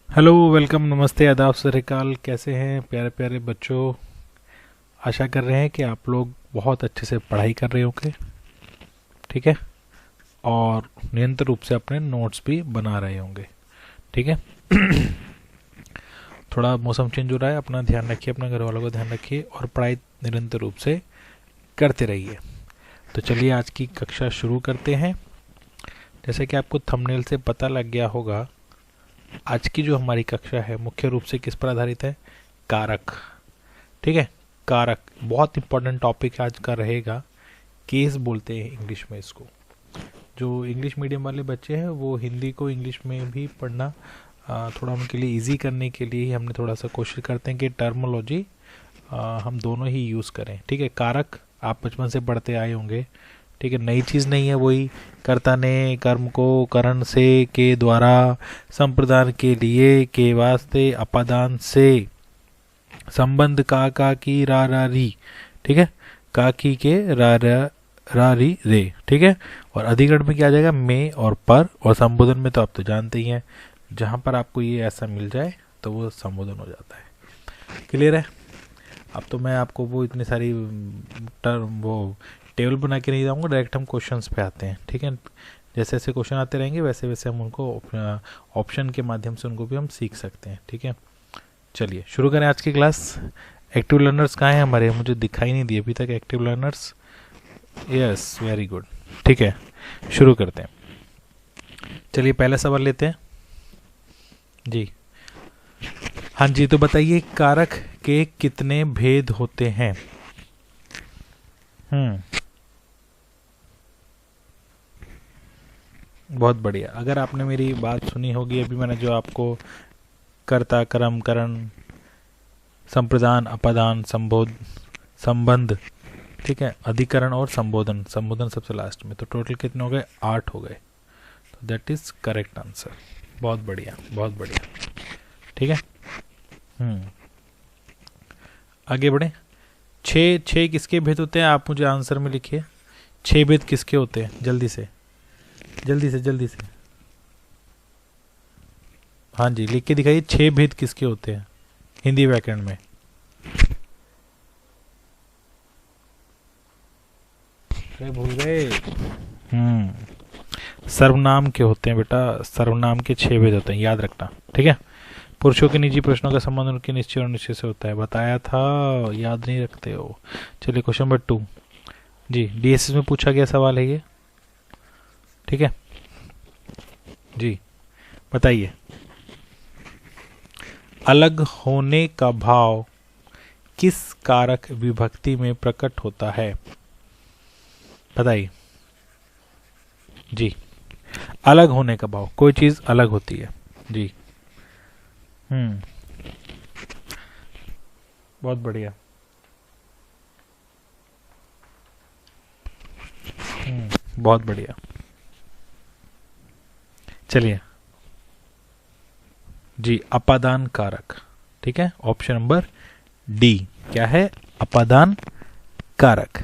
Hello, welcome, नमस्ते, आदाब, सत श्री अकाल। कैसे हैं प्यारे प्यारे बच्चों। आशा कर रहे हैं कि आप लोग बहुत अच्छे से पढ़ाई कर रहे होंगे। ठीक है। और निरंतर रूप से अपने नोट्स भी बना रहे होंगे। ठीक है। थोड़ा मौसम चेंज हो रहा है, अपना ध्यान रखिए, अपना घर वालों का ध्यान रखिए और पढ़ाई निरंतर रूप से करते रहिए। तो चलिए आज की कक्षा शुरू करते हैं। जैसे कि आपको थंबनेल से पता लग गया होगा, आज की जो हमारी कक्षा है मुख्य रूप से किस पर आधारित है? कारक। ठीक है। कारक बहुत इंपॉर्टेंट टॉपिक आज का रहेगा। केस बोलते हैं इंग्लिश में इसको। जो इंग्लिश मीडियम वाले बच्चे हैं वो हिंदी को इंग्लिश में भी पढ़ना थोड़ा उनके लिए इजी करने के लिए ही हमने थोड़ा सा कोशिश करते हैं कि टर्मोलॉजी हम दोनों ही यूज़ करें। ठीक है। कारक आप बचपन से पढ़ते आए होंगे। ठीक है, नई चीज़ नहीं है। वही कर्ता ने कर्म को करण से के द्वारा संप्रदान के लिए के वास्ते अपादान से संबंध का की रा री। ठीक है। का की के रा री रे। ठीक है। और अधिकरण में क्या आ जाएगा? में और पर। और संबोधन में तो आप तो जानते ही हैं, जहाँ पर आपको ये ऐसा मिल जाए तो वो संबोधन हो जाता है। क्लियर है? अब तो मैं आपको वो इतनी सारी टर्म वो टेबल बना के नहीं जाऊँगा, डायरेक्ट हम क्वेश्चंस पे आते हैं। ठीक है। जैसे जैसे क्वेश्चन आते रहेंगे वैसे वैसे हम उनको ऑप्शन के माध्यम से उनको भी हम सीख सकते हैं। ठीक है। चलिए शुरू करें आज की क्लास। एक्टिव लर्नर्स कहाँ हैं हमारे? मुझे दिखाई नहीं दिए अभी तक active learners. Yes, very good. ठीक है, शुरू करते हैं। चलिए पहला सवाल लेते हैं जी। हाँ जी, तो बताइए कारक के कितने भेद होते हैं? बहुत बढ़िया। अगर आपने मेरी बात सुनी होगी अभी, मैंने जो आपको कर्ता कर्म करण संप्रदान अपादान संबोध संबंध, ठीक है, अधिकरण और संबोधन, संबोधन सबसे लास्ट में, तो टोटल कितने हो गए? 8 हो गए। तो दैट इज करेक्ट आंसर। बहुत बढ़िया, बहुत बढ़िया। ठीक है। आगे बढ़े। छः छः किसके भेद होते हैं? आप मुझे आंसर में लिखिए। 6 भेद किसके होते हैं? जल्दी से जल्दी से जल्दी से। हाँ जी, लिख के दिखाइए। 6 भेद किसके होते हैं हिंदी व्याकरण में? अरे भूल गए। सर्वनाम के होते हैं बेटा। सर्वनाम के 6 भेद होते हैं, याद रखना। ठीक है। पुरुषों के निजी प्रश्नों का संबंध उनके निश्चय और निश्चय से होता है, बताया था, याद नहीं रखते हो। चलिए क्वेश्चन नंबर 2 जी। डीएसएस में पूछा गया सवाल है ये। ठीक है जी, बताइए अलग होने का भाव किस कारक विभक्ति में प्रकट होता है? बताइए जी। अलग होने का भाव, कोई चीज अलग होती है जी। बहुत बढ़िया। बहुत बढ़िया। चलिए जी, अपादान कारक। ठीक है, ऑप्शन नंबर डी क्या है? अपादान कारक।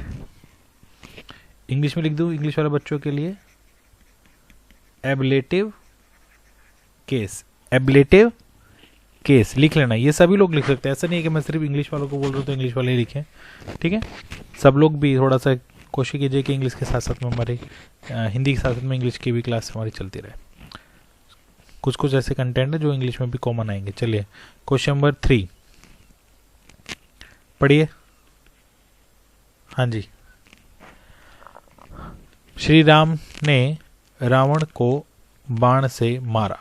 इंग्लिश में लिख दूं इंग्लिश वाले बच्चों के लिए? एबलेटिव केस। एबलेटिव केस लिख लेना, ये सभी लोग लिख सकते हैं। ऐसा नहीं है कि मैं सिर्फ इंग्लिश वालों को बोल रहा हूँ तो इंग्लिश वाले ही लिखें। ठीक है, सब लोग भी थोड़ा सा कोशिश कीजिए कि इंग्लिश के साथ साथ में हमारी हिंदी के साथ साथ में इंग्लिश की भी क्लास हमारी चलती रहे। कुछ कुछ ऐसे कंटेंट है जो इंग्लिश में भी कॉमन आएंगे। चलिए क्वेश्चन नंबर 3 पढ़िए। हाँ जी। श्री राम ने रावण को बाण से मारा।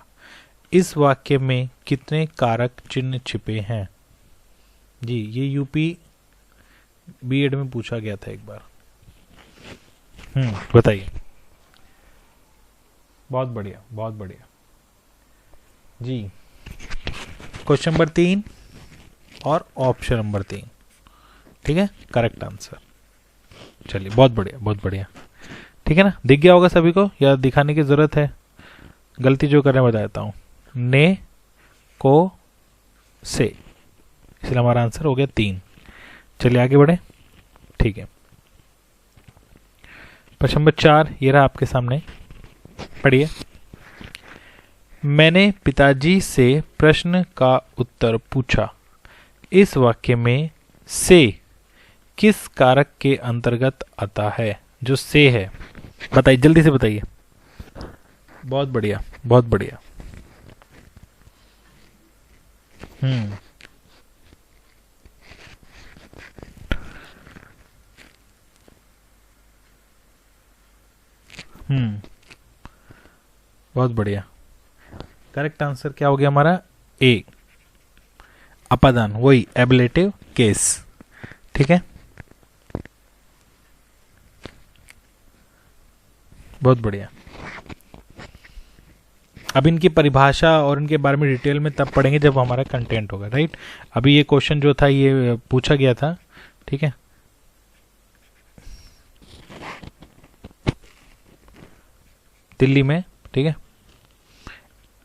इस वाक्य में कितने कारक चिन्ह छिपे हैं? जी, ये यूपी बीएड में पूछा गया था एक बार। बताइए। बहुत बढ़िया, बहुत बढ़िया जी। क्वेश्चन नंबर 3 और ऑप्शन नंबर 3। ठीक है, करेक्ट आंसर। चलिए बहुत बढ़िया, बहुत बढ़िया। ठीक है ना, दिख गया होगा सभी को या दिखाने की जरूरत है? गलती जो करने बताता हूं, ने को से, इसलिए हमारा आंसर हो गया 3। चलिए आगे बढ़े। ठीक है, प्रश्न नंबर 4 ये रहा आपके सामने, पढ़िए। मैंने पिताजी से प्रश्न का उत्तर पूछा। इस वाक्य में से किस कारक के अंतर्गत आता है? जो से है, बताइए, जल्दी से बताइए। बहुत बढ़िया, बहुत बढ़िया। हम्म हम्म बहुत बढ़िया। करेक्ट आंसर क्या हो गया हमारा? ए, अपादान, वही एबलेटिव केस। ठीक है, बहुत बढ़िया। अब इनकी परिभाषा और इनके बारे में डिटेल में तब पढ़ेंगे जब हमारा कंटेंट होगा, राइट। अभी ये क्वेश्चन जो था ये पूछा गया था, ठीक है। दिल्ली में, ठीक है,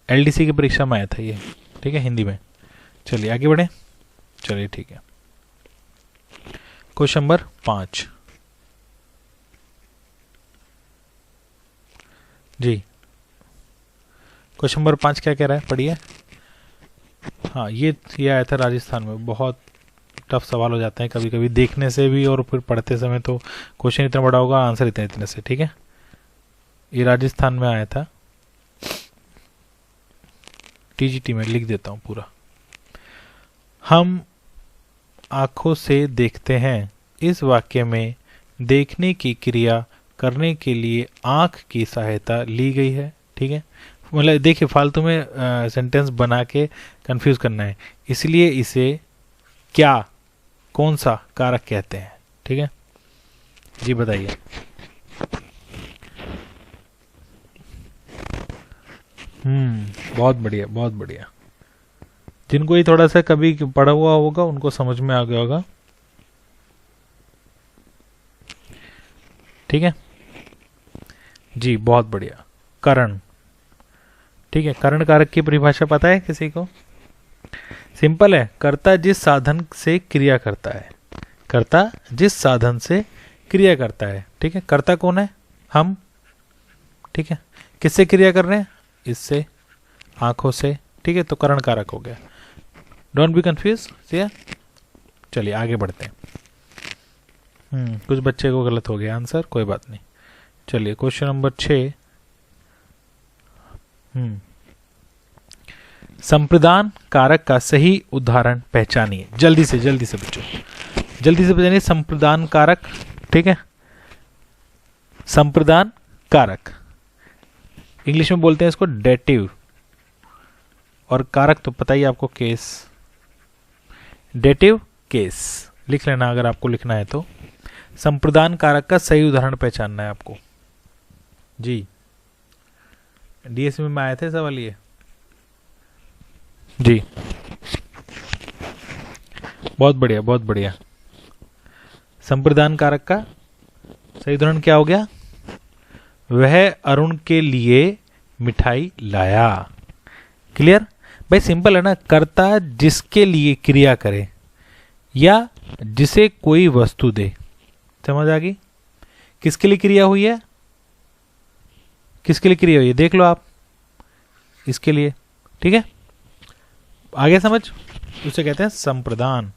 एलडीसी की परीक्षा में आया था ये, ठीक है, हिंदी में। चलिए आगे बढ़े। चलिए ठीक है, क्वेश्चन नंबर 5 जी। क्वेश्चन नंबर 5 क्या कह रहा है, पढ़िए। हाँ, ये आया था राजस्थान में। बहुत टफ सवाल हो जाते हैं कभी कभी देखने से भी, और फिर पढ़ते समय तो क्वेश्चन इतना बड़ा होगा, आंसर इतने इतने से, ठीक है। ये राजस्थान में आया था, टीजीटी में, लिख देता हूँ पूरा। हम आंखों से देखते हैं। इस वाक्य में देखने की क्रिया करने के लिए आंख की सहायता ली गई है, ठीक है। मतलब देखिए, फालतू में सेंटेंस बना के कंफ्यूज करना है, इसलिए इसे क्या, कौन सा कारक कहते हैं, ठीक है जी, बताइए। बहुत बढ़िया, बहुत बढ़िया। जिनको ये थोड़ा सा कभी पढ़ा हुआ होगा उनको समझ में आ गया होगा, ठीक है जी, बहुत बढ़िया। करण, ठीक है। करण कारक की परिभाषा पता है किसी को? सिंपल है, कर्ता जिस साधन से क्रिया करता है, कर्ता जिस साधन से क्रिया करता है, ठीक है। कर्ता कौन है? हम, ठीक है। किससे क्रिया कर रहे हैं? इससे, आंखों से, ठीक है। तो करण कारक हो गया। Don't be confuse. चलिए आगे बढ़ते हैं। कुछ बच्चे को गलत हो गया आंसर, कोई बात नहीं। चलिए क्वेश्चन नंबर 6। संप्रदान कारक का सही उदाहरण पहचानिए। जल्दी से बच्चों, जल्दी से पहचानिए संप्रदान कारक, ठीक है। संप्रदान कारक, इंग्लिश में बोलते हैं इसको डेटिव, और कारक तो पता ही आपको, केस, डेटिव केस लिख लेना अगर आपको लिखना है तो। संप्रदान कारक का सही उदाहरण पहचानना है आपको जी। डीएससी में आए थे सवाल ये जी, बहुत बढ़िया, बहुत बढ़िया। संप्रदान कारक का सही उदाहरण क्या हो गया? वह अरुण के लिए मिठाई लाया। क्लियर भाई, सिंपल है ना। कर्ता जिसके लिए क्रिया करे या जिसे कोई वस्तु दे, समझ आ गई? किसके लिए क्रिया हुई है? किसके लिए क्रिया हुई है देख लो आप, इसके लिए, ठीक है। आगे समझ, उसे कहते हैं संप्रदान।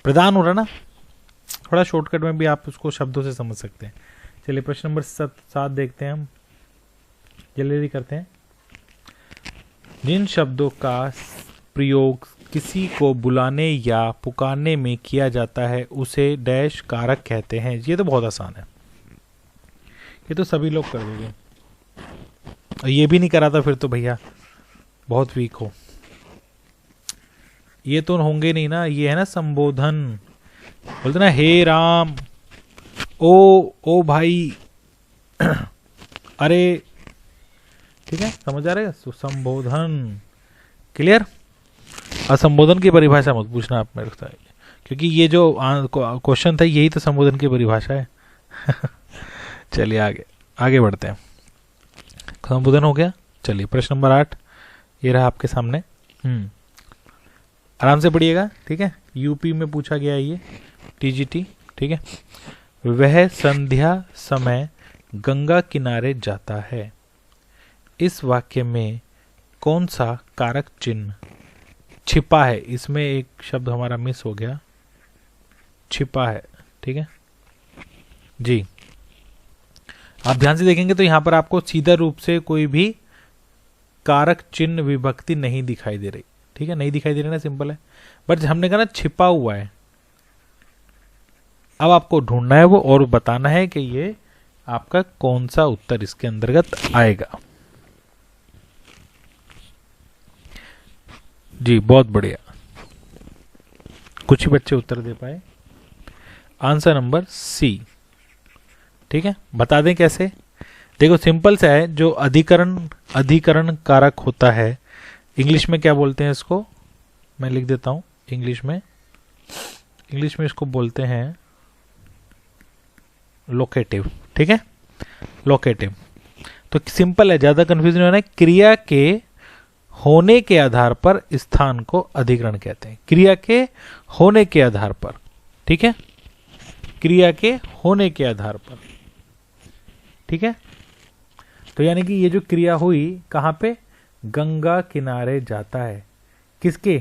प्रदान हो रहा ना, थोड़ा शॉर्टकट में भी आप उसको शब्दों से समझ सकते हैं। चलिए प्रश्न नंबर 7 देखते हैं हम, जल्दी करते हैं। जिन शब्दों का प्रयोग किसी को बुलाने या पुकारने में किया जाता है उसे डैश कारक कहते हैं। ये तो बहुत आसान है, ये तो सभी लोग कर दोगे। और ये भी नहीं करा था फिर तो भैया बहुत वीक हो। ये तो होंगे नहीं ना, ये है ना संबोधन, बोलते ना हे राम, ओ भाई अरे, ठीक है, समझ आ रहा है? संबोधन, क्लियर। असंबोधन की परिभाषा मत पूछना आप मेरे से, क्योंकि ये जो क्वेश्चन था यही तो संबोधन की परिभाषा है। चलिए आगे बढ़ते हैं। संबोधन हो गया। चलिए प्रश्न नंबर 8 ये रहा आपके सामने। आराम से पढ़िएगा, ठीक है। यूपी में पूछा गया है ये, टीजीटी, ठीक है। वह संध्या समय गंगा किनारे जाता है। इस वाक्य में कौन सा कारक चिन्ह छिपा है? इसमें एक शब्द हमारा मिस हो गया, छिपा है। ठीक है जी, आप ध्यान से देखेंगे तो यहां पर आपको सीधा रूप से कोई भी कारक चिन्ह विभक्ति नहीं दिखाई दे रही। ठीक है, नहीं दिखाई दे रही ना, सिंपल है। बट हमने कहा ना छिपा हुआ है, अब आपको ढूंढना है वो और बताना है कि ये आपका कौन सा उत्तर इसके अंतर्गत आएगा। जी बहुत बढ़िया, कुछ ही बच्चे उत्तर दे पाए। Answer number C. ठीक है, बता दें कैसे। देखो सिंपल सा है, जो अधिकरण कारक होता है, इंग्लिश में क्या बोलते हैं इसको, मैं लिख देता हूं इंग्लिश में इसको बोलते हैं लोकेटिव। ठीक है, लोकेटिव। तो सिंपल है, ज्यादा कंफ्यूजन होना है। क्रिया के होने के आधार पर स्थान को अधिकरण कहते हैं, क्रिया के होने के आधार पर। ठीक है, क्रिया के होने के आधार पर। ठीक है, तो यानी कि ये जो क्रिया हुई कहां पे, गंगा किनारे जाता है, किसके,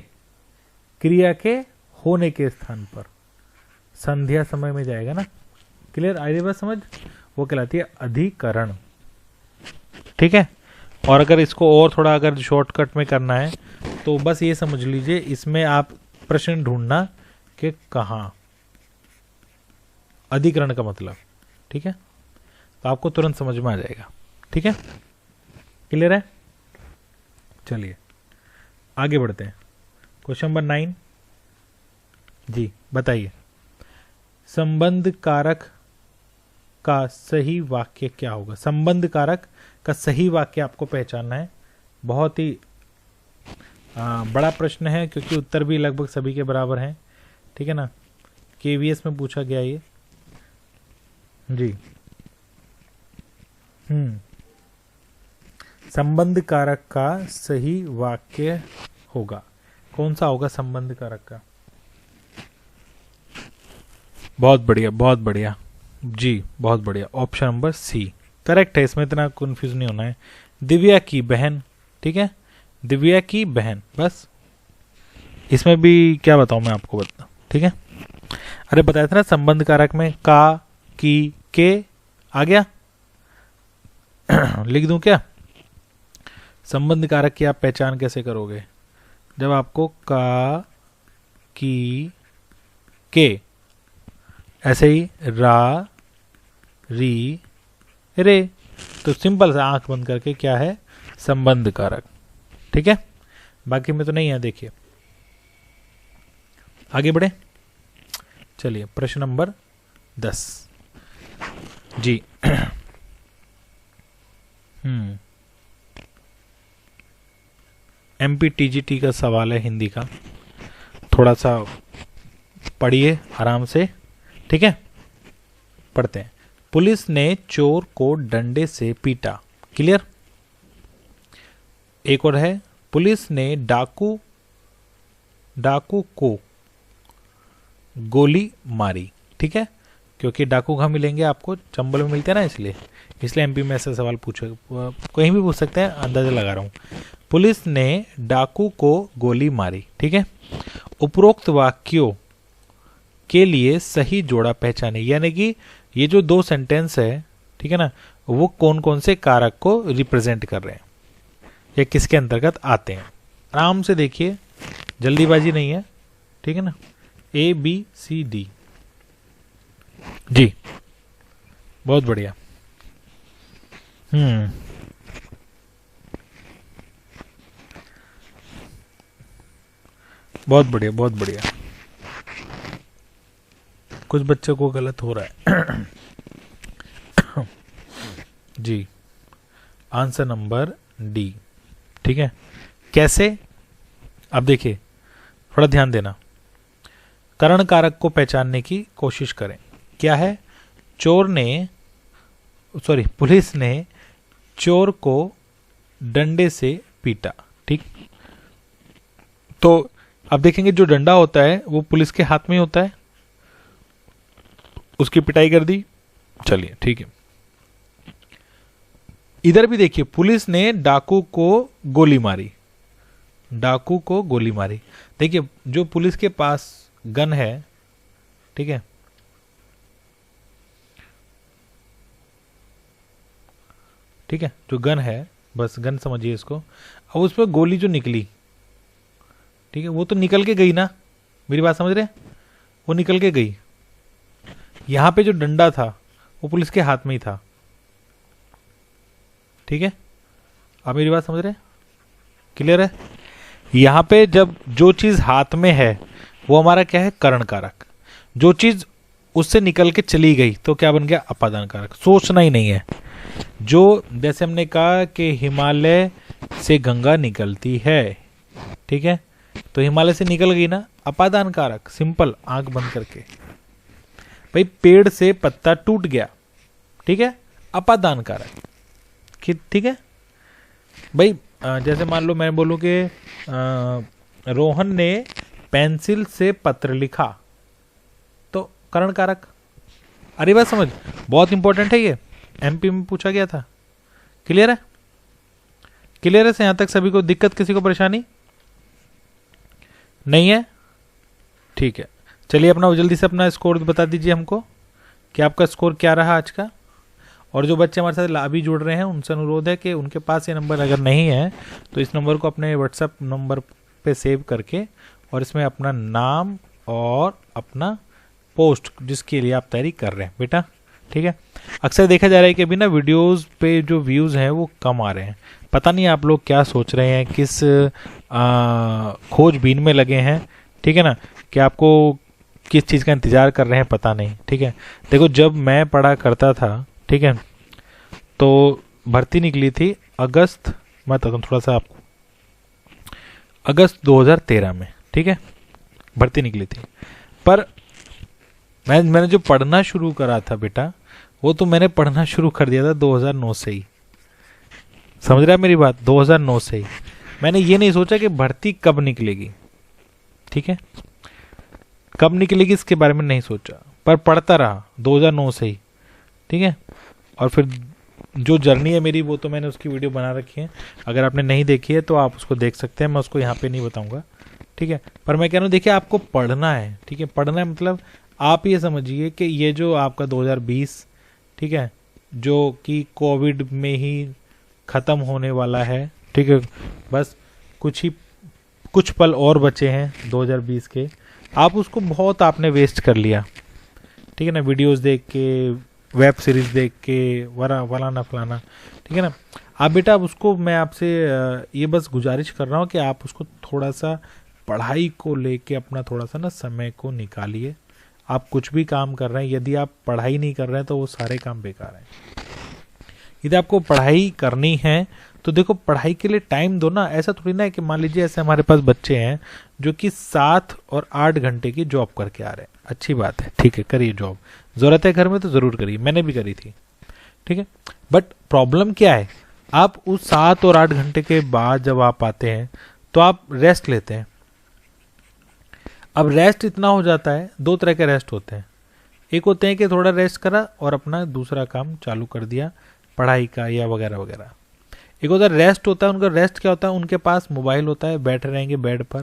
क्रिया के होने के स्थान पर, संध्या समय में जाएगा ना। क्लियर, आई बात समझ, वो कहलाती है अधिकरण। ठीक है, और अगर इसको और थोड़ा अगर शॉर्टकट में करना है तो बस ये समझ लीजिए, इसमें आप प्रश्न ढूंढना कि कहां अधिकरण का मतलब। ठीक है, तो आपको तुरंत समझ में आ जाएगा। ठीक है, क्लियर है। चलिए आगे बढ़ते हैं। क्वेश्चन नंबर 9 जी, बताइए संबंध कारक का सही वाक्य क्या होगा। संबंध कारक का सही वाक्य आपको पहचानना है। बहुत ही बड़ा प्रश्न है, क्योंकि उत्तर भी लगभग सभी के बराबर हैं। ठीक है ना, केवीएस में पूछा गया ये जी। संबंध कारक का सही वाक्य होगा, कौन सा होगा संबंध कारक का। बहुत बढ़िया, बहुत बढ़िया जी, बहुत बढ़िया। ऑप्शन नंबर सी करेक्ट है, इसमें इतना कंफ्यूज नहीं होना है। दिव्या की बहन। ठीक है, दिव्या की बहन, बस इसमें भी क्या बताऊं मैं आपको, बता। ठीक है, अरे बताया था ना संबंध कारक में का, की, के आ गया। लिख दूं क्या, संबंध कारक की आप पहचान कैसे करोगे, जब आपको का, की, के, ऐसे ही रा, री, रे, तो सिंपल सा आंख बंद करके क्या है, संबंध कारक। ठीक है, बाकी में तो नहीं है। देखिए आगे बढ़े, चलिए प्रश्न नंबर 10 जी। MPTGT का सवाल है हिंदी का, थोड़ा सा पढ़िए आराम से। ठीक है, पढ़ते हैं। पुलिस ने चोर को डंडे से पीटा। क्लियर। एक और है, पुलिस ने डाकू को गोली मारी। ठीक है, क्योंकि डाकू कहाँ मिलेंगे आपको, चंबल में मिलते हैं ना, इसलिए एमपी में ऐसा सवाल पूछे, कहीं भी पूछ सकते हैं, अंदाजा लगा रहा हूं। पुलिस ने डाकू को गोली मारी। ठीक है, उपरोक्त वाक्यों के लिए सही जोड़ा पहचाने, यानी कि ये जो दो सेंटेंस है, ठीक है ना, वो कौन कौन से कारक को रिप्रेजेंट कर रहे हैं या किसके अंतर्गत आते हैं। आराम से देखिए, जल्दीबाजी नहीं है। ठीक है ना, ABCD जी, बहुत बढ़िया। बहुत बढ़िया, बहुत बढ़िया। कुछ बच्चों को गलत हो रहा है। जी, आंसर नंबर डी। ठीक है, कैसे, अब देखिए थोड़ा ध्यान देना, करण कारक को पहचानने की कोशिश करें। क्या है, पुलिस ने चोर को डंडे से पीटा। ठीक, तो अब देखेंगे जो डंडा होता है वो पुलिस के हाथ में होता है, उसकी पिटाई कर दी। चलिए ठीक है, इधर भी देखिए, पुलिस ने डाकू को गोली मारी, डाकू को गोली मारी। देखिए जो पुलिस के पास गन है, ठीक है, ठीक है, जो गन है, बस गन समझिए इसको। अब उस पर गोली जो निकली, ठीक है, वो तो निकल के गई ना, मेरी बात समझ रहे हैं, वो निकल के गई। यहां पे जो डंडा था वो पुलिस के हाथ में ही था, ठीक है, आप मेरी बात समझ रहे हैं, क्लियर है। यहां पे जब जो चीज हाथ में है वो हमारा क्या है, करण कारक। जो चीज उससे निकल के चली गई तो क्या बन गया, अपादान कारक। सोचना ही नहीं है। जो जैसे हमने कहा कि हिमालय से गंगा निकलती है, ठीक है, तो हिमालय से निकल गई ना, अपादान कारक, सिंपल, आंख बंद करके। भाई पेड़ से पत्ता टूट गया, ठीक है, अपादान कारक, ठीक है। भाई जैसे मान लो मैं बोलूं कि रोहन ने पेंसिल से पत्र लिखा, तो करण कारक। अरे बात समझ, बहुत इंपॉर्टेंट है ये, एमपी में पूछा गया था। क्लियर है, क्लियर है। से यहां तक सभी को दिक्कत, किसी को परेशानी नहीं है, ठीक है। चलिए अपना जल्दी से अपना स्कोर बता दीजिए हमको कि आपका स्कोर क्या रहा आज का। और जो बच्चे हमारे साथ अभी जुड़ रहे हैं उनसे अनुरोध है कि उनके पास ये नंबर अगर नहीं है तो इस नंबर को अपने व्हाट्सएप नंबर पे सेव करके और इसमें अपना नाम और अपना पोस्ट जिसके लिए आप तैयारी कर रहे हैं बेटा, ठीक है। अक्सर देखा जा रहा है कि अभी ना वीडियोस पे जो व्यूज़ हैं वो कम आ रहे हैं। पता नहीं आप लोग क्या सोच रहे हैं, किस खोजबीन में लगे हैं, ठीक है ना, कि आपको किस चीज़ का इंतज़ार कर रहे हैं, पता नहीं, ठीक है। देखो जब मैं पढ़ा करता था, ठीक है, तो भर्ती निकली थी अगस्त, मैं बताता हूँ थोड़ा सा आपको, अगस्त 2013 में, ठीक है, भर्ती निकली थी। पर मैंने जो पढ़ना शुरू करा था बेटा, वो तो मैंने पढ़ना शुरू कर दिया था 2009 से ही, समझ रहा है मेरी बात, 2009 से ही। मैंने ये नहीं सोचा कि भर्ती कब निकलेगी, ठीक है, कब निकलेगी इसके बारे में नहीं सोचा, पर पढ़ता रहा 2009 से ही, ठीक है। और फिर जो जर्नी है मेरी वो तो मैंने उसकी वीडियो बना रखी है, अगर आपने नहीं देखी है तो आप उसको देख सकते हैं, मैं उसको यहाँ पे नहीं बताऊंगा, ठीक है। पर मैं कह रहा हूँ देखिए आपको पढ़ना है, ठीक है, पढ़ना है मतलब आप ये समझिए कि ये जो आपका 2020, ठीक है, जो कि कोविड में ही ख़त्म होने वाला है, ठीक है, बस कुछ पल और बचे हैं 2020 के, आप उसको बहुत आपने वेस्ट कर लिया, ठीक है ना, वीडियोस देख के, वेब सीरीज देख के, फलाना फलाना, ठीक है ना। आप बेटा अब उसको मैं आपसे ये बस गुजारिश कर रहा हूँ कि आप उसको थोड़ा सा पढ़ाई को लेके अपना थोड़ा सा ना समय को निकालिए। आप कुछ भी काम कर रहे हैं, यदि आप पढ़ाई नहीं कर रहे हैं तो वो सारे काम बेकार हैं। यदि आपको पढ़ाई करनी है तो देखो पढ़ाई के लिए टाइम दो ना। ऐसा थोड़ी ना है कि मान लीजिए ऐसे हमारे पास बच्चे हैं जो कि 7 और 8 घंटे की जॉब करके आ रहे हैं, अच्छी बात है, ठीक है, करिए जॉब, जरूरत है घर में तो जरूर करिए, मैंने भी करी थी, ठीक है। बट प्रॉब्लम क्या है, आप उस 7 और 8 घंटे के बाद जब आप आते हैं तो आप रेस्ट लेते हैं। अब रेस्ट इतना हो जाता है, 2 तरह के रेस्ट होते हैं, एक होते हैं कि थोड़ा रेस्ट करा और अपना दूसरा काम चालू कर दिया, पढ़ाई का या वगैरह वगैरह। एक होता है रेस्ट होता है, उनका रेस्ट क्या होता है, उनके पास मोबाइल होता है, बैठे रहेंगे बेड पर,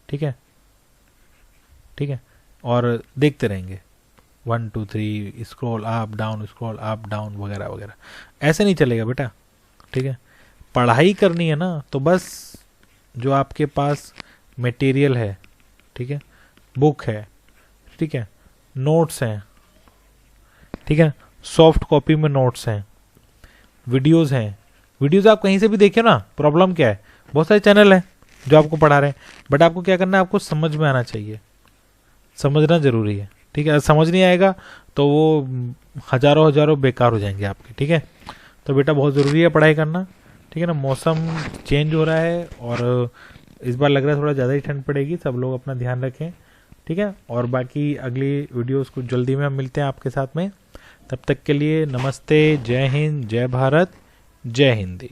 ठीक है, ठीक है, और देखते रहेंगे 1 2 3 स्क्रॉल अप डाउन वगैरह वगैरह। ऐसे नहीं चलेगा बेटा, ठीक है। पढ़ाई करनी है ना तो बस जो आपके पास मटेरियल है, ठीक है, बुक है, ठीक है, नोट्स हैं, ठीक है, सॉफ्ट कॉपी में नोट्स हैं, वीडियोस हैं, वीडियोस आप कहीं से भी देखिए ना। प्रॉब्लम क्या है, बहुत सारे चैनल हैं जो आपको पढ़ा रहे हैं, बट आपको क्या करना है, आपको समझ में आना चाहिए, समझना जरूरी है, ठीक है। समझ नहीं आएगा तो वो हजारों बेकार हो जाएंगे आपके, ठीक है। तो बेटा बहुत ज़रूरी है पढ़ाई करना, ठीक है ना। मौसम चेंज हो रहा है और इस बार लग रहा है थोड़ा ज़्यादा ही ठंड पड़ेगी, सब लोग अपना ध्यान रखें, ठीक है। और बाकी अगली वीडियोस कुछ जल्दी में हम मिलते हैं आपके साथ में, तब तक के लिए नमस्ते, जय हिंद, जय भारत, जय हिंदी।